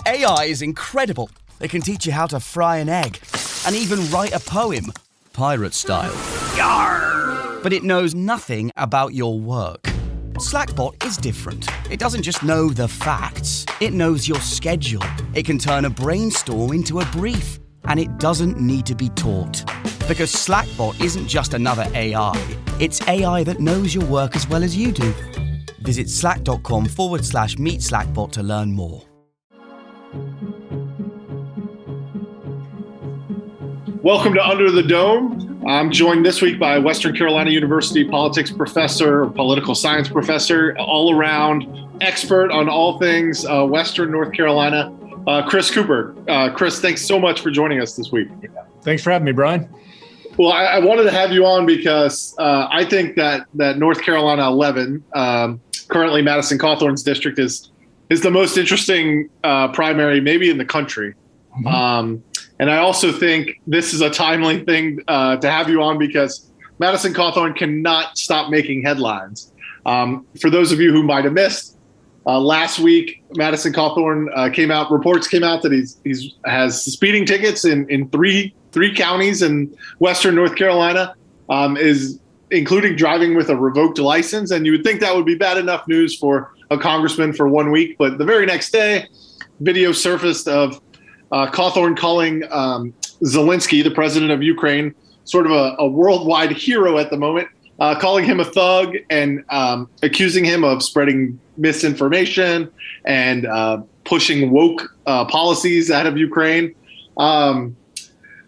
AI is incredible. It can teach you how to fry an egg and even write a poem, pirate style. Yarr! But it knows nothing about your work. Slackbot is different. It doesn't just know the facts. It knows your schedule. It can turn a brainstorm into a brief. And it doesn't need to be taught. Because Slackbot isn't just another AI. It's AI that knows your work as well as you do. Visit slack.com/meet Slackbot to learn more. Welcome to Under the Dome. I'm joined this week by Western Carolina University politics professor, political science professor, all-around expert on all things Western North Carolina, Chris Cooper. Chris, thanks so much for joining us this week. Thanks for having me, Brian. Well, I wanted to have you on because I think that North Carolina 11, currently Madison Cawthorn's district, is the most interesting primary maybe in the country. Mm-hmm. And I also think this is a timely thing to have you on because Madison Cawthorn cannot stop making headlines. For those of you who might have missed, last week, Madison Cawthorn reports came out that he has speeding tickets in three counties in Western North Carolina, is including driving with a revoked license. And you would think that would be bad enough news for a congressman for 1 week. But the very next day, video surfaced of Cawthorn calling Zelensky, the president of Ukraine, sort of a worldwide hero at the moment, calling him a thug and accusing him of spreading misinformation and pushing woke policies out of Ukraine.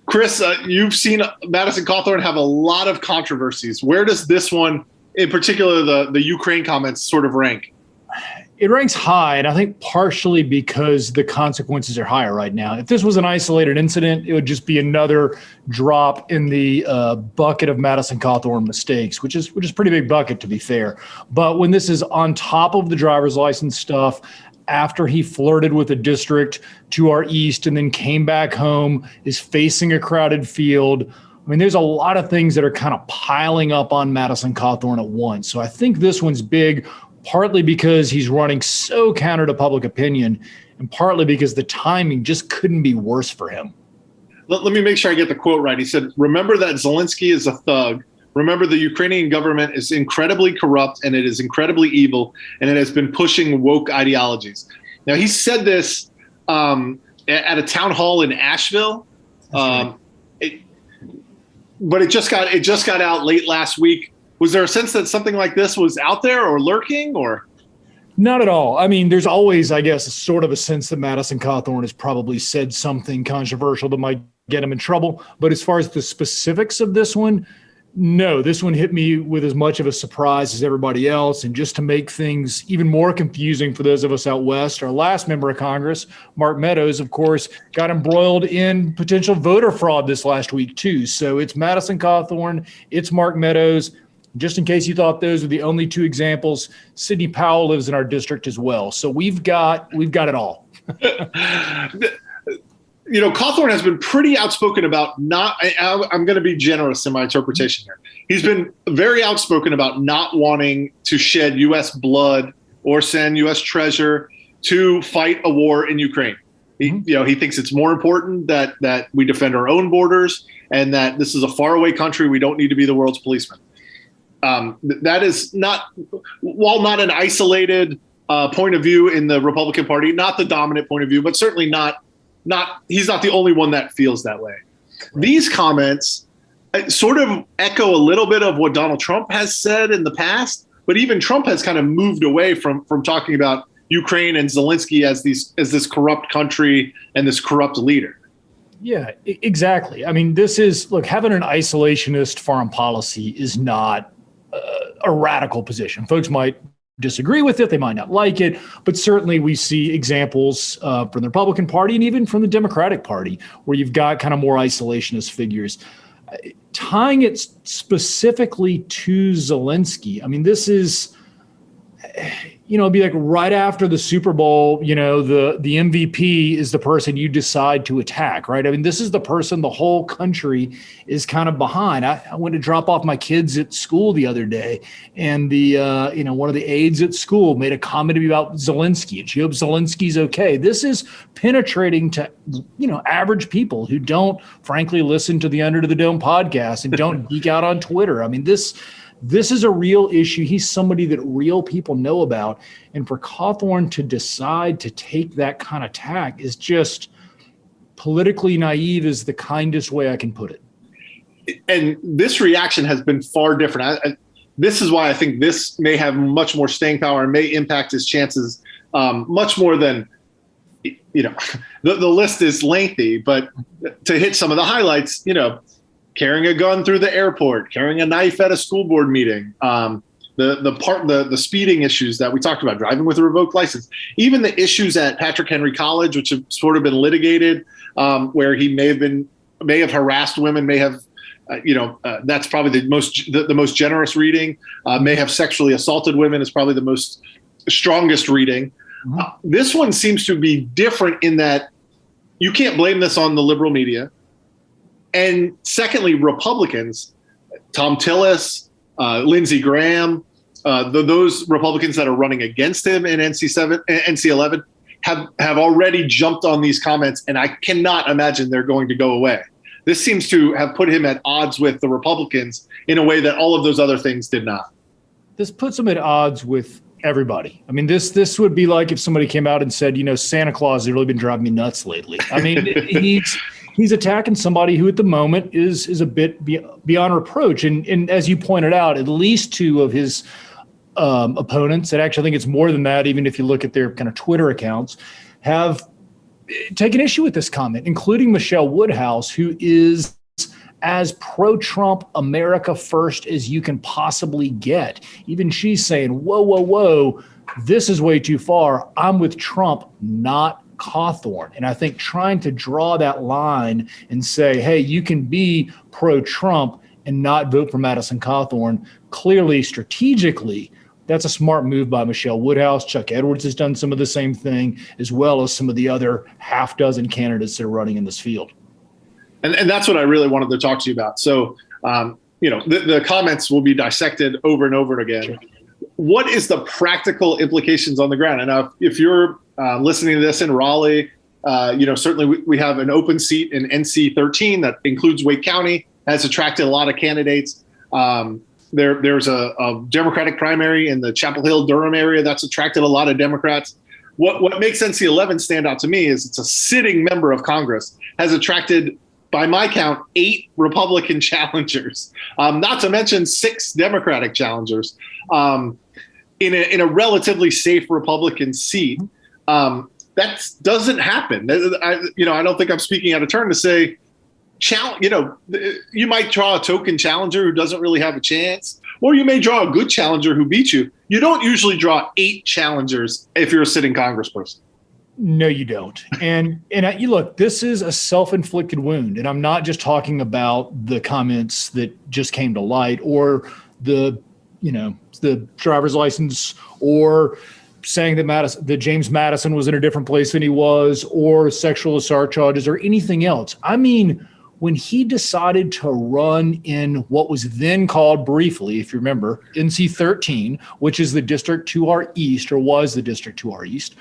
Chris, you've seen Madison Cawthorn have a lot of controversies. Where does this one, in particular, the Ukraine comments, sort of rank? It ranks high, and I think partially because the consequences are higher right now. If this was an isolated incident, it would just be another drop in the bucket of Madison Cawthorn mistakes, which is a pretty big bucket, to be fair. But when this is on top of the driver's license stuff, after he flirted with a district to our east and then came back home, is facing a crowded field. I mean, there's a lot of things that are kind of piling up on Madison Cawthorn at once. So I think this one's big, partly because he's running so counter to public opinion, and partly because the timing just couldn't be worse for him. Let me make sure I get the quote right. He said, "Remember that Zelensky is a thug. Remember the Ukrainian government is incredibly corrupt and it is incredibly evil, and it has been pushing woke ideologies." Now, he said this at a town hall in Asheville, but it just got out late last week. Was there a sense that something like this was out there or lurking, or? Not at all. I mean, there's always, I guess, sort of a sense that Madison Cawthorn has probably said something controversial that might get him in trouble. But as far as the specifics of this one, no, this one hit me with as much of a surprise as everybody else. And just to make things even more confusing for those of us out west, our last member of Congress, Mark Meadows, of course, got embroiled in potential voter fraud this last week, too. So it's Madison Cawthorn, it's Mark Meadows. Just in case you thought those were the only two examples, Sidney Powell lives in our district as well. So we've got it all. You know, Cawthorn has been pretty outspoken about I'm going to be generous in my interpretation here. He's been very outspoken about not wanting to shed U.S. blood or send U.S. treasure to fight a war in Ukraine. He thinks it's more important that we defend our own borders and that this is a faraway country. We don't need to be the world's policeman. That is not, while not an isolated point of view in the Republican Party, not the dominant point of view, but certainly he's not the only one that feels that way. Right. These comments sort of echo a little bit of what Donald Trump has said in the past, but even Trump has kind of moved away from talking about Ukraine and Zelensky as this corrupt country and this corrupt leader. Yeah, exactly. I mean, having an isolationist foreign policy is not a radical position. Folks might disagree with it. They might not like it, but certainly we see examples from the Republican Party and even from the Democratic Party where you've got kind of more isolationist figures. Tying it specifically to Zelensky, I mean, it'd be like right after the Super Bowl, the MVP is the person you decide to attack, right? I mean, this is the person the whole country is kind of behind. I went to drop off my kids at school the other day, and one of the aides at school made a comment about Zelensky, and she hopes Zelensky's okay. This is penetrating to, average people who don't, frankly, listen to the Under the Dome podcast and don't geek out on Twitter. I mean, this is a real issue. He's somebody that real people know about. And for Cawthorn to decide to take that kind of tack is just politically naive is the kindest way I can put it. And this reaction has been far different. This is why I think this may have much more staying power and may impact his chances much more than, the list is lengthy, but to hit some of the highlights, carrying a gun through the airport, carrying a knife at a school board meeting, the speeding issues that we talked about, driving with a revoked license, even the issues at Patrick Henry College, which have sort of been litigated, where he may have harassed women, may have, that's probably the most generous reading, may have sexually assaulted women is probably the strongest reading. Mm-hmm. This one seems to be different in that you can't blame this on the liberal media. And secondly, Republicans, Tom Tillis, Lindsey Graham, those Republicans that are running against him in NC-11 have already jumped on these comments, and I cannot imagine they're going to go away. This seems to have put him at odds with the Republicans in a way that all of those other things did not. This puts him at odds with everybody. I mean, this would be like if somebody came out and said, Santa Claus has really been driving me nuts lately. I mean, he's attacking somebody who at the moment is a bit beyond reproach. And as you pointed out, at least two of his opponents, and actually I think it's more than that, even if you look at their kind of Twitter accounts, have taken issue with this comment, including Michelle Woodhouse, who is as pro-Trump America first as you can possibly get. Even she's saying, whoa, this is way too far. I'm with Trump, not Cawthorn. And I think trying to draw that line and say, hey, you can be pro-Trump and not vote for Madison Cawthorn, clearly strategically, that's a smart move by Michelle Woodhouse. Chuck Edwards has done some of the same thing, as well as some of the other half dozen candidates that are running in this field. And that's what I really wanted to talk to you about. So, the comments will be dissected over and over again. Sure. What is the practical implications on the ground? And if you're listening to this in Raleigh, certainly we have an open seat in NC-13 that includes Wake County, has attracted a lot of candidates. There's a Democratic primary in the Chapel Hill, Durham area that's attracted a lot of Democrats. What makes NC-11 stand out to me is it's a sitting member of Congress, has attracted, by my count, 8 Republican challengers, not to mention 6 Democratic challengers in a relatively safe Republican seat. That doesn't happen. I don't think I'm speaking out of turn to say, you might draw a token challenger who doesn't really have a chance, or you may draw a good challenger who beats you. You don't usually draw 8 challengers if you're a sitting congressperson. No, you don't. And you look, this is a self-inflicted wound. And I'm not just talking about the comments that just came to light or the driver's license or saying that James Madison was in a different place than he was or sexual assault charges or anything else. I mean, when he decided to run in what was then called briefly, if you remember, NC-13, which is the district to our east or was the district to our east,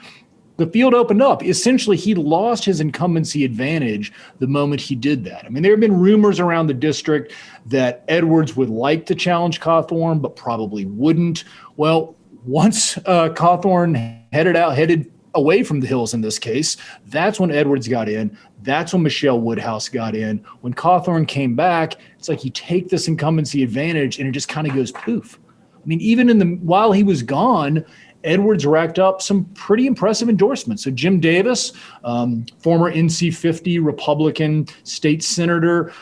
the field opened up. Essentially, he lost his incumbency advantage the moment he did that. I mean, there have been rumors around the district that Edwards would like to challenge Cawthorn, but probably wouldn't. Well, once Cawthorn headed away from the hills in this case, that's when Edwards got in. That's when Michelle Woodhouse got in. When Cawthorn came back, it's like you take this incumbency advantage and it just kind of goes poof. I mean, even while he was gone, Edwards racked up some pretty impressive endorsements. So Jim Davis, former NC-50 Republican state senator,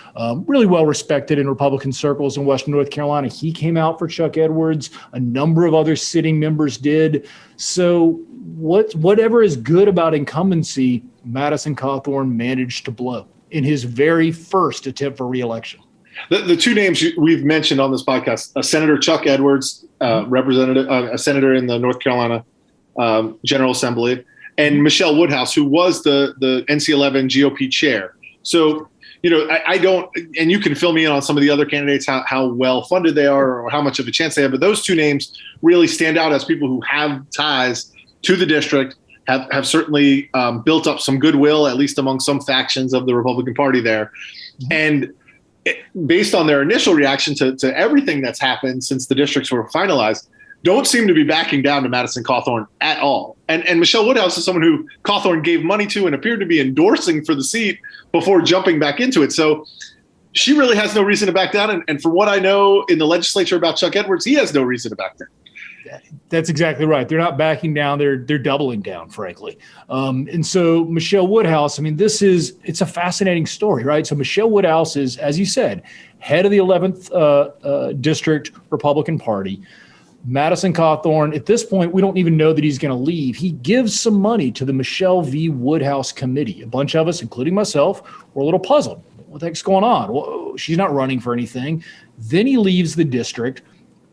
really well respected in Republican circles in Western North Carolina. He came out for Chuck Edwards. A number of other sitting members did. So whatever is good about incumbency, Madison Cawthorn managed to blow in his very first attempt for re-election. The 2 names we've mentioned on this podcast, Senator Chuck Edwards, a senator in the North Carolina General Assembly, and Michelle Woodhouse, who was the NC-11 GOP chair. So, I don't, and you can fill me in on some of the other candidates, how well funded they are or how much of a chance they have. But those two names really stand out as people who have ties to the district, have certainly built up some goodwill, at least among some factions of the Republican Party there. And based on their initial reaction to everything that's happened since the districts were finalized, don't seem to be backing down to Madison Cawthorn at all. And Michelle Woodhouse is someone who Cawthorn gave money to and appeared to be endorsing for the seat before jumping back into it. So she really has no reason to back down. And from what I know in the legislature about Chuck Edwards, he has no reason to back down. That's exactly right. They're not backing down. They're doubling down, frankly. And so Michelle Woodhouse, it's a fascinating story, right? So Michelle Woodhouse is, as you said, head of the 11th District Republican Party. Madison Cawthorn, at this point, we don't even know that he's going to leave. He gives some money to the Michelle V. Woodhouse Committee. A bunch of us, including myself, were a little puzzled. What the heck's going on? Well, she's not running for anything. Then he leaves the district.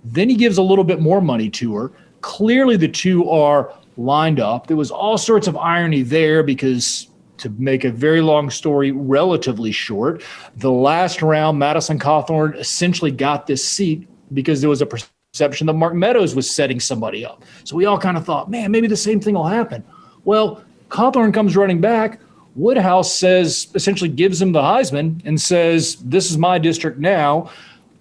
Then he gives a little bit more money to her. Clearly, the two are lined up. There was all sorts of irony there because, to make a very long story relatively short, the last round, Madison Cawthorn essentially got this seat because there was a perception that Mark Meadows was setting somebody up. So we all kind of thought, man, maybe the same thing will happen. Well, Cawthorn comes running back. Woodhouse essentially gives him the Heisman and says, this is my district now,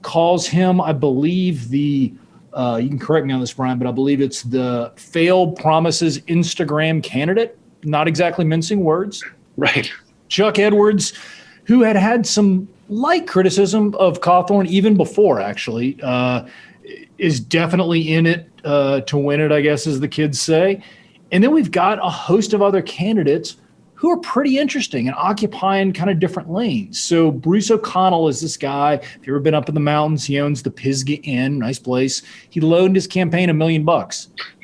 calls him, I believe, you can correct me on this, Brian, but I believe it's the failed promises Instagram candidate, not exactly mincing words. Right. Chuck Edwards, who had some light criticism of Cawthorn even before, actually, is definitely in it to win it, I guess, as the kids say. And then we've got a host of other candidates who are pretty interesting and occupying kind of different lanes. So Bruce O'Connell is this guy. If you've ever been up in the mountains, he owns the Pisgah Inn, nice place. He loaned his campaign $1 million. You want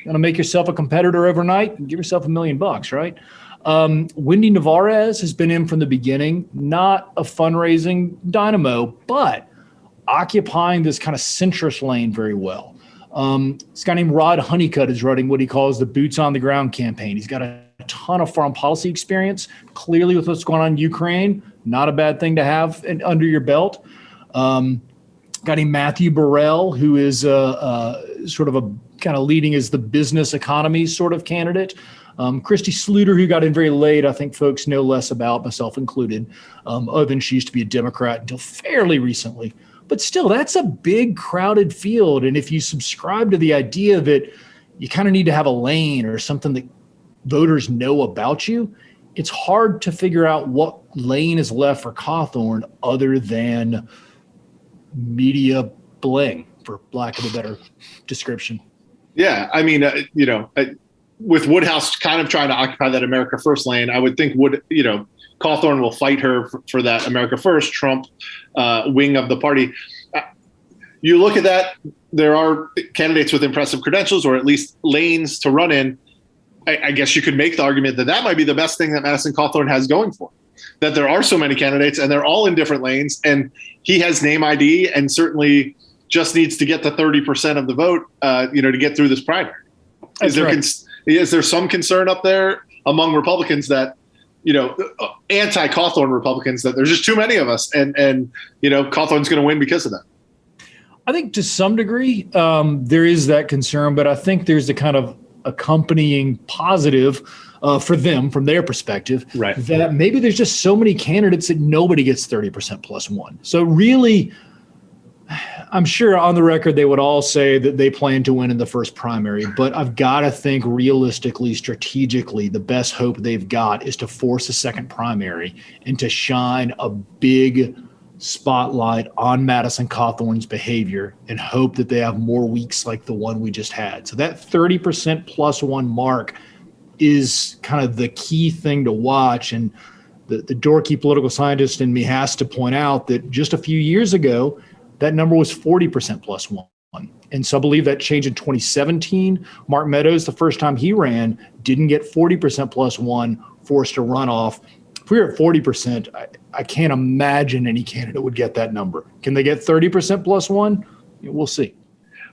to make yourself a competitor overnight? Give yourself $1 million, right? Wendy Navarez has been in from the beginning, not a fundraising dynamo, but occupying this kind of centrist lane very well. This guy named Rod Honeycutt is running what he calls the boots on the ground campaign. He's got a ton of foreign policy experience, clearly with what's going on in Ukraine, not a bad thing to have under your belt. Guy named Matthew Burrell, who is sort of a kind of leading as the business economy sort of candidate. Christy Sluter, who got in very late, I think folks know less about, myself included, other than she used to be a Democrat until fairly recently. But still, that's a big, crowded field. And if you subscribe to the idea that you kind of need to have a lane or something that voters know about you, it's hard to figure out what lane is left for Cawthorn other than media bling, for lack of a better description. Yeah, with Woodhouse kind of trying to occupy that America First lane, I would think Cawthorn will fight her for that America First Trump wing of the party. You look at that, there are candidates with impressive credentials or at least lanes to run in. I guess you could make the argument that might be the best thing that Madison Cawthorn has going for him, that there are so many candidates and they're all in different lanes, and he has name ID and certainly just needs to get to 30% of the vote, to get through this primary. Is there some concern up there among Republicans that, anti-Cawthorn Republicans, that there's just too many of us and Cawthorn's going to win because of that? I think to some degree there is that concern, but I think there's the kind of accompanying positive for them from their perspective, right, that maybe there's just so many candidates that nobody gets 30% plus one. So really, I'm sure on the record they would all say that they plan to win in the first primary, but I've got to think realistically, strategically, the best hope they've got is to force a second primary and to shine a big spotlight on Madison Cawthorn's behavior and hope that they have more weeks like the one we just had. So that 30% plus one mark is kind of the key thing to watch. And the dorky political scientist in me has to point out that just a few years ago, that number was 40% plus one. And so I believe that changed in 2017. Mark Meadows, the first time he ran, didn't get 40% plus one, forced a runoff. If we were at 40%, I can't imagine any candidate would get that number. Can they get 30% plus one? We'll see.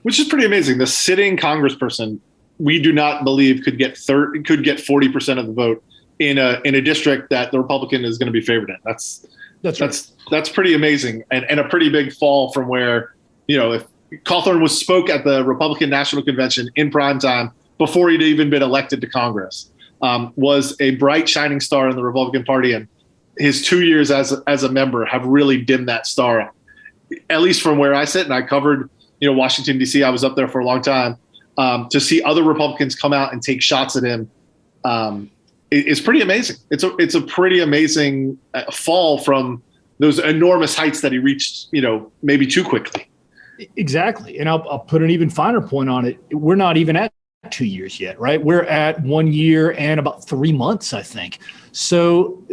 Which is pretty amazing. The sitting congressperson we do not believe could get 40% of the vote in a district that the Republican is going to be favored in. That's pretty amazing and a pretty big fall from where, if Cawthorn spoke at the Republican National Convention in prime time before he'd even been elected to Congress, was a bright shining star in the Republican Party, and his 2 years as a member have really dimmed that star, at least from where I sit. And I covered, Washington, D.C. I was up there for a long time. To see other Republicans come out and take shots at him is pretty amazing. It's a pretty amazing fall from those enormous heights that he reached, maybe too quickly. Exactly. And I'll put an even finer point on it. We're not even at 2 years yet, right? We're at 1 year and about 3 months, I think. So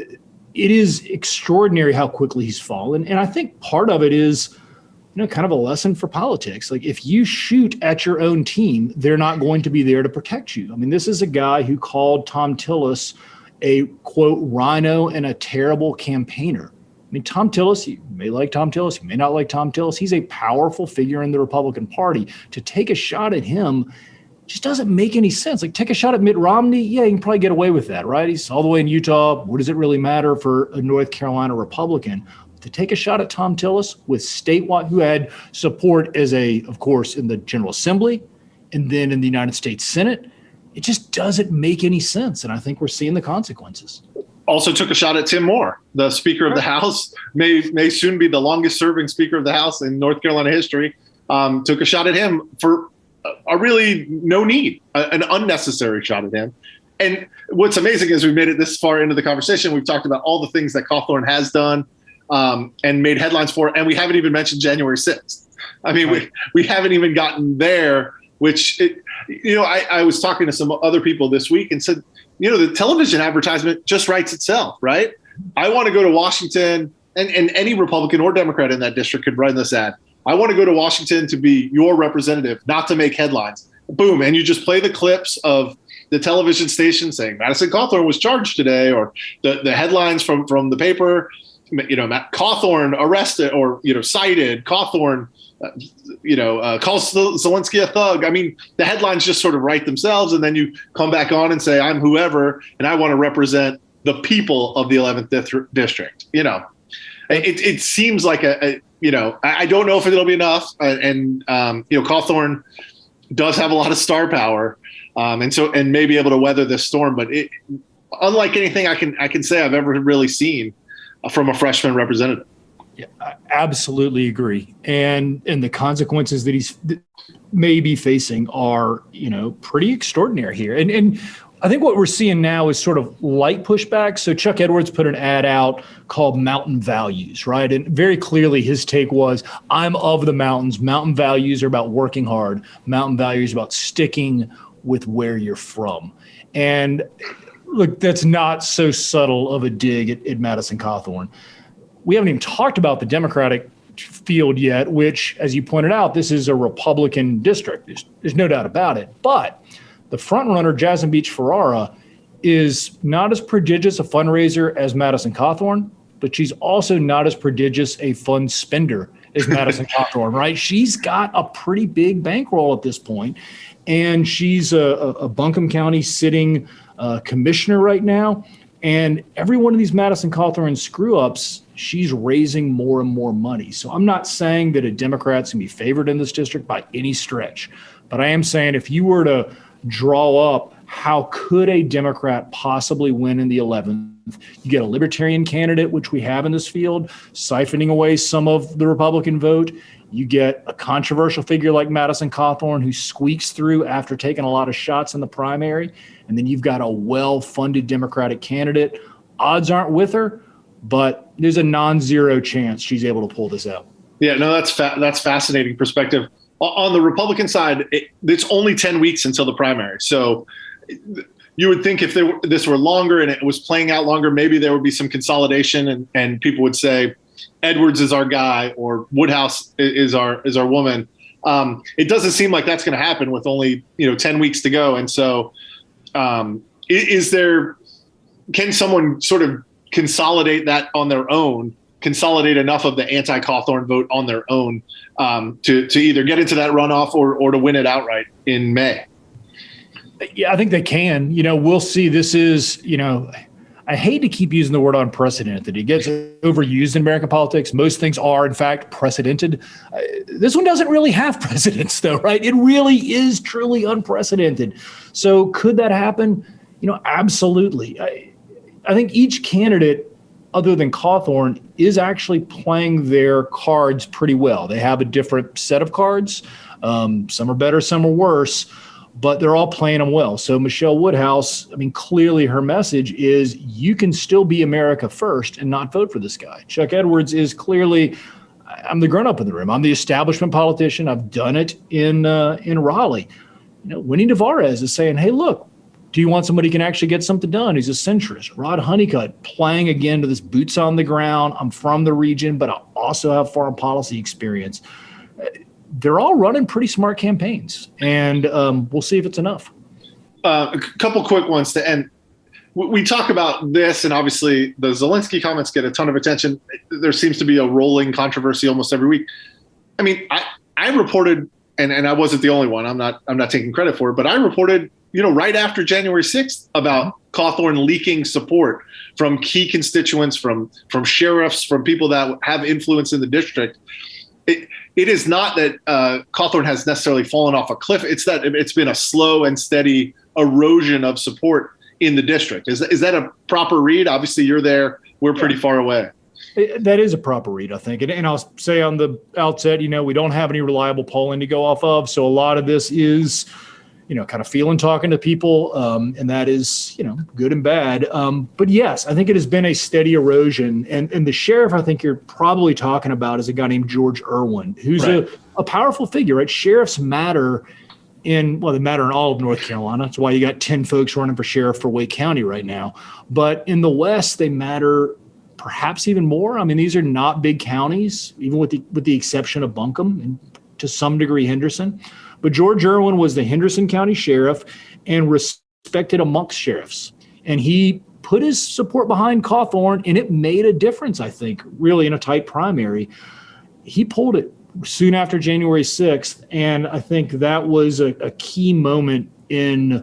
it is extraordinary how quickly he's fallen. And I think part of it is, kind of a lesson for politics. Like, if you shoot at your own team, they're not going to be there to protect you. I mean, this is a guy who called Tom Tillis a, quote, rhino and a terrible campaigner. I mean, Tom Tillis, you may like Tom Tillis, you may not like Tom Tillis. He's a powerful figure in the Republican Party. To take a shot at him just doesn't make any sense. Like, take a shot at Mitt Romney. Yeah, you can probably get away with that, right? He's all the way in Utah. What does it really matter for a North Carolina Republican? To take a shot at Tom Tillis with statewide, who had support of course, in the General Assembly and then in the United States Senate, it just doesn't make any sense. And I think we're seeing the consequences. Also took a shot at Tim Moore, the Speaker of the House, may soon be the longest serving Speaker of the House in North Carolina history. Took a shot at him for a really no need, an unnecessary shot at him. And what's amazing is we've made it this far into the conversation. We've talked about all the things that Cawthorn has done, and made headlines for, and we haven't even mentioned January 6th. I mean, we haven't even gotten there, which, I was talking to some other people this week and said, the television advertisement just writes itself, right? I want to go to Washington, and any Republican or Democrat in that district could run this ad. I want to go to Washington to be your representative, not to make headlines. Boom. And you just play the clips of the television station saying Madison Cawthorn was charged today, or the headlines from the paper. Matt Cawthorn arrested or, cited. Cawthorn, calls Zelensky a thug. I mean, the headlines just sort of write themselves. And then you come back on and say, I'm whoever, and I want to represent the people of the 11th district. It seems like I don't know if it'll be enough. And Cawthorn does have a lot of star power. And may be able to weather this storm. But unlike anything I can say I've ever really seen from a freshman representative. Yeah, I absolutely agree. And the consequences that he's may be facing are, pretty extraordinary here. And I think what we're seeing now is sort of light pushback. So Chuck Edwards put an ad out called Mountain Values, right? And very clearly his take was, I'm of the mountains. Mountain values are about working hard. Mountain values are about sticking with where you're from. And look, that's not so subtle of a dig at Madison Cawthorn. We haven't even talked about the Democratic field yet, which, as you pointed out, this is a Republican district. There's no doubt about it. But the frontrunner, Jasmine Beach Ferrara, is not as prodigious a fundraiser as Madison Cawthorn, but she's also not as prodigious a fund spender as Madison Cawthorn, right? She's got a pretty big bankroll at this point, and she's a Buncombe County sitting commissioner right now. And every one of these Madison Cawthorn screw-ups, she's raising more and more money. So I'm not saying that a Democrat's going to be favored in this district by any stretch. But I am saying if you were to draw up how could a Democrat possibly win in the 11th, you get a libertarian candidate, which we have in this field, siphoning away some of the Republican vote. You get a controversial figure like Madison Cawthorn who squeaks through after taking a lot of shots in the primary. And then you've got a well-funded Democratic candidate. Odds aren't with her, but there's a non-zero chance she's able to pull this out. Yeah, no, that's fascinating perspective. On the Republican side, it's only 10 weeks until the primary. So you would think if this were longer and it was playing out longer, maybe there would be some consolidation and people would say, Edwards is our guy or Woodhouse is our woman. It doesn't seem like that's going to happen with only 10 weeks to go. And so can someone sort of consolidate that on their own, consolidate enough of the anti-Cawthorn vote on their own to either get into that runoff or to win it outright in May? Yeah, I think they can. We'll see. This is, I hate to keep using the word unprecedented. It gets overused in American politics. Most things are, in fact, precedented. This one doesn't really have precedents, though, right? It really is truly unprecedented. So could that happen? Absolutely. I think each candidate, other than Cawthorn, is actually playing their cards pretty well. They have a different set of cards. Some are better, some are worse, but they're all playing them well. So Michelle Woodhouse, clearly her message is you can still be America first and not vote for this guy. Chuck Edwards is clearly, I'm the grown-up in the room. I'm the establishment politician. I've done it in Raleigh. Winnie Tavares is saying, hey, look, do you want somebody who can actually get something done? He's a centrist. Rod Honeycutt playing again to this boots on the ground. I'm from the region, but I also have foreign policy experience. They're all running pretty smart campaigns, and we'll see if it's enough. A couple quick ones to end. We talk about this, and obviously the Zelensky comments get a ton of attention. There seems to be a rolling controversy almost every week. I reported, and I wasn't the only one. I'm not taking credit for it, but I reported, right after January 6th about Cawthorn leaking support from key constituents, from sheriffs, from people that have influence in the district. It is not that Cawthorn has necessarily fallen off a cliff. It's that it's been a slow and steady erosion of support in the district. Is that a proper read? Obviously, you're there. We're pretty far away. That is a proper read, I think. And I'll say on the outset, we don't have any reliable polling to go off of. So a lot of this is, kind of feeling, talking to people, and that is, good and bad. But yes, I think it has been a steady erosion. And the sheriff, I think you're probably talking about, is a guy named George Irwin, who's right. a powerful figure, right? Sheriffs matter they matter in all of North Carolina. That's why you got 10 folks running for sheriff for Wake County right now. But in the West, they matter perhaps even more. These are not big counties, even with the exception of Buncombe and to some degree Henderson. But George Irwin was the Henderson County sheriff and respected amongst sheriffs. And he put his support behind Cawthorn, and it made a difference, I think, really in a tight primary. He pulled it soon after January 6th, and I think that was a key moment in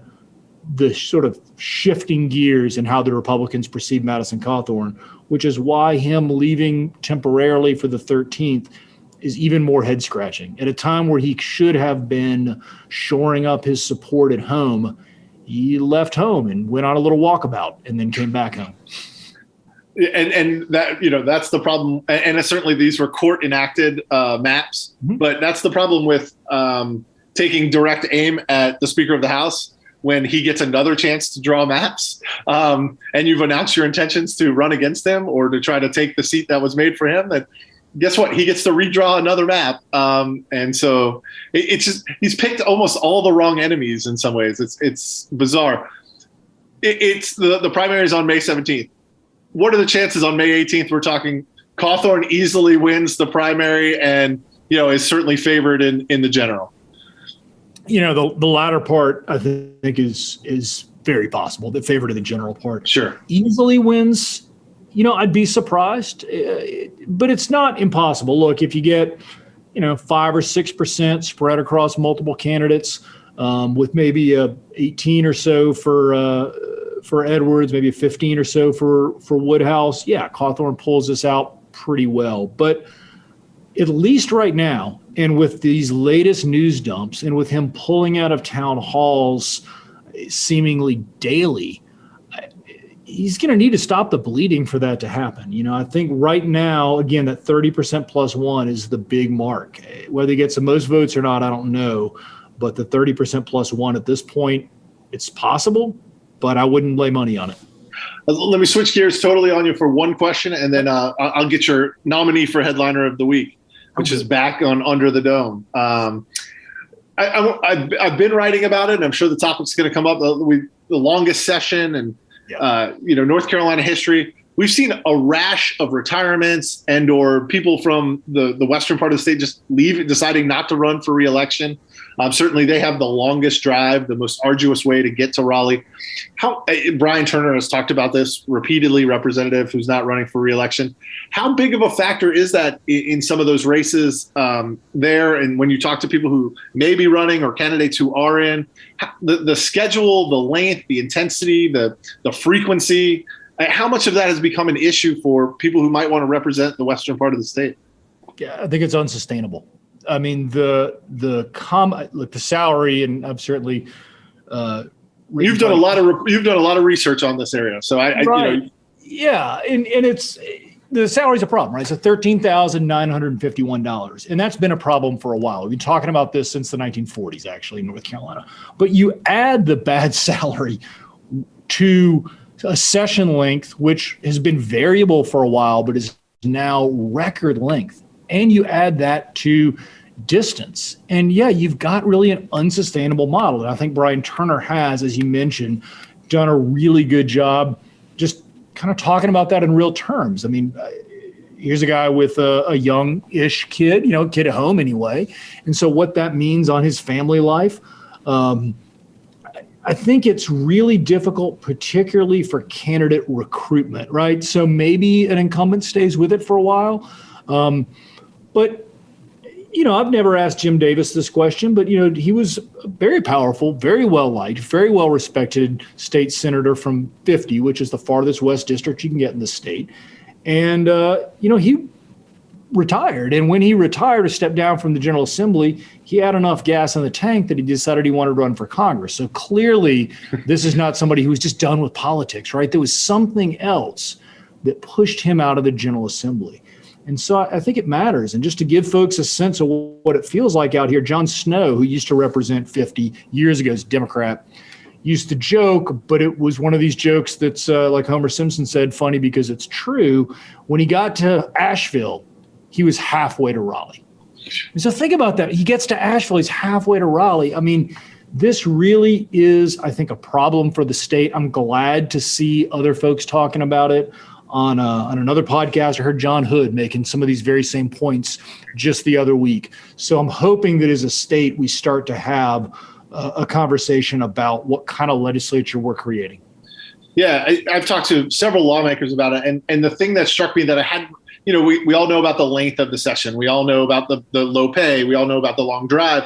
the sort of shifting gears in how the Republicans perceive Madison Cawthorn, which is why him leaving temporarily for the 13th is even more head-scratching. At a time where he should have been shoring up his support at home, he left home and went on a little walkabout and then came back home. And that, that's the problem. And certainly these were court enacted maps, but that's the problem with taking direct aim at the Speaker of the House when he gets another chance to draw maps, and you've announced your intentions to run against him or to try to take the seat that was made for him. That, guess what? He gets to redraw another map. And so it's just, he's picked almost all the wrong enemies in some ways. It's bizarre. It's the primaries on May 17th. What are the chances on May 18th? We're talking Cawthorn easily wins the primary and, is certainly favored in the general. The latter part, I think, is very possible. The favorite of the general part. Sure. Easily wins. I'd be surprised, but it's not impossible. Look, if you get, 5 or 6% spread across multiple candidates, with maybe 18 or so for Edwards, maybe 15 or so for Woodhouse, Cawthorn pulls this out pretty well. But at least right now, and with these latest news dumps, and with him pulling out of town halls seemingly daily, he's going to need to stop the bleeding for that to happen. I think right now, again, that 30% plus one is the big mark. Whether he gets the most votes or not, I don't know. But the 30% plus one at this point, it's possible, but I wouldn't lay money on it. Let me switch gears totally on you for one question, and then I'll get your nominee for headliner of the week, which is back on Under the Dome. I've been writing about it, and I'm sure the topic's going to come up. The longest session and North Carolina history. we've seen a rash of retirements and or people from the western part of the state just deciding not to run for reelection. Certainly they have the longest drive, the most arduous way to get to Raleigh. Brian Turner has talked about this repeatedly, representative who's not running for reelection. How big of a factor is that in some of those races there? And when you talk to people who may be running or candidates who are in, the schedule, the length, the intensity, the frequency, how much of that has become an issue for people who might want to represent the western part of the state? Yeah, I think it's unsustainable. I mean, the salary, and I've certainly you've done a lot of research on this area, so right. Yeah, and it's the salary's a problem, right? It's $13,951, and that's been a problem for a while. We've been talking about this since the 1940s, actually, in North Carolina. But you add the bad salary to a session length, which has been variable for a while, but is now record length, and you add that to distance. And yeah, you've got really an unsustainable model. And I think Brian Turner has, as you mentioned, done a really good job just kind of talking about that in real terms. I mean, here's a guy with a young-ish kid, kid at home anyway. And so what that means on his family life, I think it's really difficult, particularly for candidate recruitment, right? So maybe an incumbent stays with it for a while. But I've never asked Jim Davis this question, but, he was very powerful, very well liked, very well respected state senator from 50, which is the farthest west district you can get in the state. And, he retired. And when he retired or stepped down from the General Assembly, he had enough gas in the tank that he decided he wanted to run for Congress. So clearly, this is not somebody who was just done with politics, right? There was something else that pushed him out of the General Assembly. And so I think it matters. And just to give folks a sense of what it feels like out here, John Snow, who used to represent 50 years ago as a Democrat, used to joke, but it was one of these jokes that's like Homer Simpson said, funny because it's true. When he got to Asheville, he was halfway to Raleigh. And so think about that. He gets to Asheville, he's halfway to Raleigh. I mean, this really is, I think, a problem for the state. I'm glad to see other folks talking about it. On another podcast, I heard John Hood making some of these very same points just the other week. So I'm hoping that as a state, we start to have a conversation about what kind of legislature we're creating. Yeah, I've talked to several lawmakers about it. And the thing that struck me that I hadn't, we all know about the length of the session. We all know about the low pay. We all know about the long drive.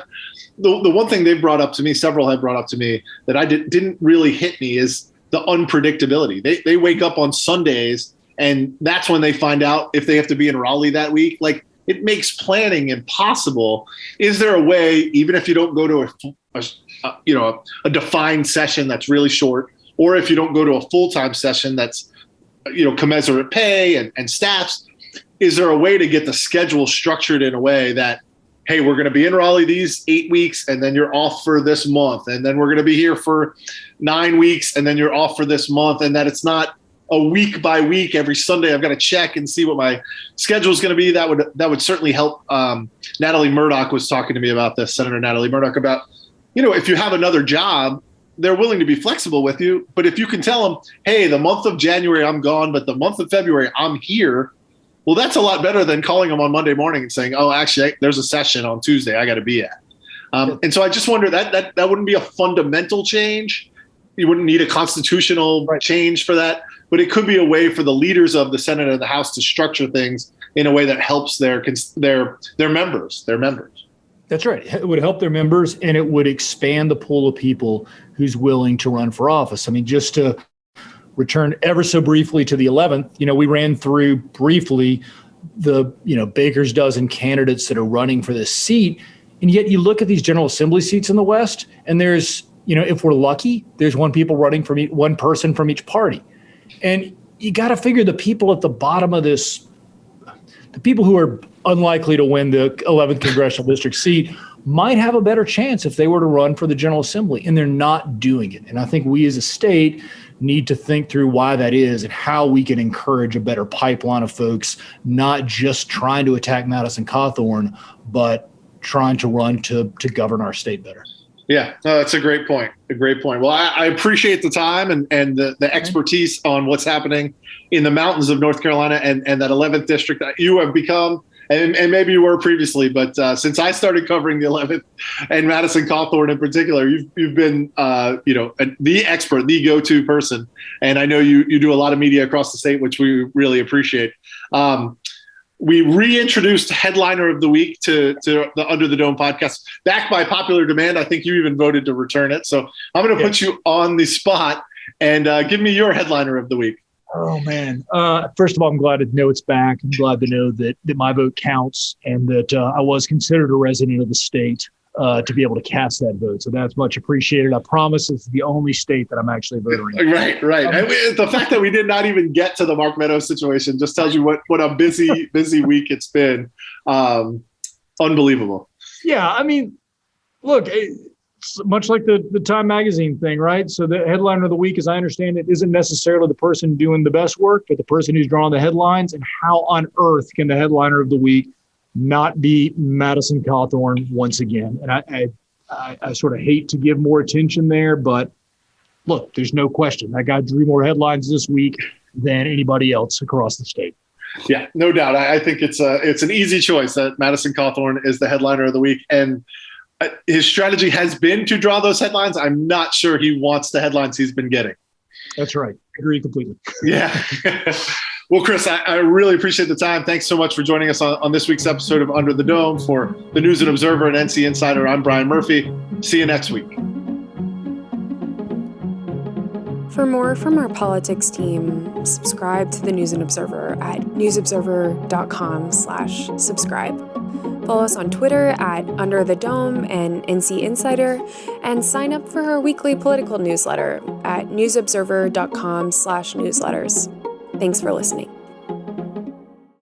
The one thing they've brought up to me, several have brought up to me that I didn't really hit me is the unpredictability. They wake up on Sundays and that's when they find out if they have to be in Raleigh that week. Like, it makes planning impossible. Is there a way, even if you don't go to a defined session that's really short, or if you don't go to a full-time session that's, commensurate pay and staffs, is there a way to get the schedule structured in a way that, hey, we're going to be in Raleigh these 8 weeks, and then you're off for this month. And then we're going to be here for 9 weeks, and then you're off for this month. And that it's not a week by week, every Sunday I've got to check and see what my schedule is going to be. That would certainly help. Natalie Murdoch was talking to me about this, Senator Natalie Murdoch, about, if you have another job, they're willing to be flexible with you. But if you can tell them, hey, the month of January I'm gone, but the month of February I'm here, well, that's a lot better than calling them on Monday morning and saying, oh, actually, there's a session on Tuesday I got to be at. And so I just wonder that wouldn't be a fundamental change. You wouldn't need a constitutional change for that, but it could be a way for the leaders of the Senate and the House to structure things in a way that helps their members. That's right. It would help their members, and it would expand the pool of people who's willing to run for office. I mean, just to return ever so briefly to the 11th, we ran through briefly the, baker's dozen candidates that are running for this seat. And yet you look at these General Assembly seats in the West, and there's, if we're lucky, there's one person from each party. And you got to figure the people at the bottom of this, the people who are unlikely to win the 11th Congressional District seat might have a better chance if they were to run for the General Assembly, and they're not doing it. And I think we as a state need to think through why that is and how we can encourage a better pipeline of folks, not just trying to attack Madison Cawthorn, but trying to run to govern our state better. Yeah, no, that's a great point. A great point. Well, I appreciate the time and the expertise on what's happening in the mountains of North Carolina and that 11th district that you have become, and maybe you were previously, but since I started covering the 11th and Madison Cawthorn in particular, you've been the expert, the go-to person, and I know you do a lot of media across the state, which we really appreciate. We reintroduced Headliner of the Week to the Under the Dome podcast, backed by popular demand. I think you even voted to return it. So I'm going to put you on the spot and give me your Headliner of the Week. Oh, man. First of all, I'm glad to know it's back. I'm glad to know that my vote counts and that I was considered a resident of the state to be able to cast that vote. So that's much appreciated. I promise it's the only state that I'm actually voting in. Right. The fact that we did not even get to the Mark Meadows situation just tells you what a busy week it's been. Unbelievable. Yeah, I mean, look, it's much like the Time Magazine thing, right? So the headliner of the week, as I understand it, isn't necessarily the person doing the best work, but the person who's drawing the headlines. And how on earth can the headliner of the week not be Madison Cawthorn once again? And I sort of hate to give more attention there, but look, there's no question that guy drew more headlines this week than anybody else across the state. Yeah, no doubt. I think it's an easy choice that Madison Cawthorn is the headliner of the week. And his strategy has been to draw those headlines. I'm not sure he wants the headlines he's been getting. That's right. I agree completely. Yeah. Well, Chris, I really appreciate the time. Thanks so much for joining us on this week's episode of Under the Dome. For the News and Observer and NC Insider, I'm Brian Murphy. See you next week. For more from our politics team, subscribe to the News and Observer at newsobserver.com/subscribe. Follow us on Twitter at Under the Dome and NC Insider, and sign up for our weekly political newsletter at newsobserver.com/newsletters. Thanks for listening.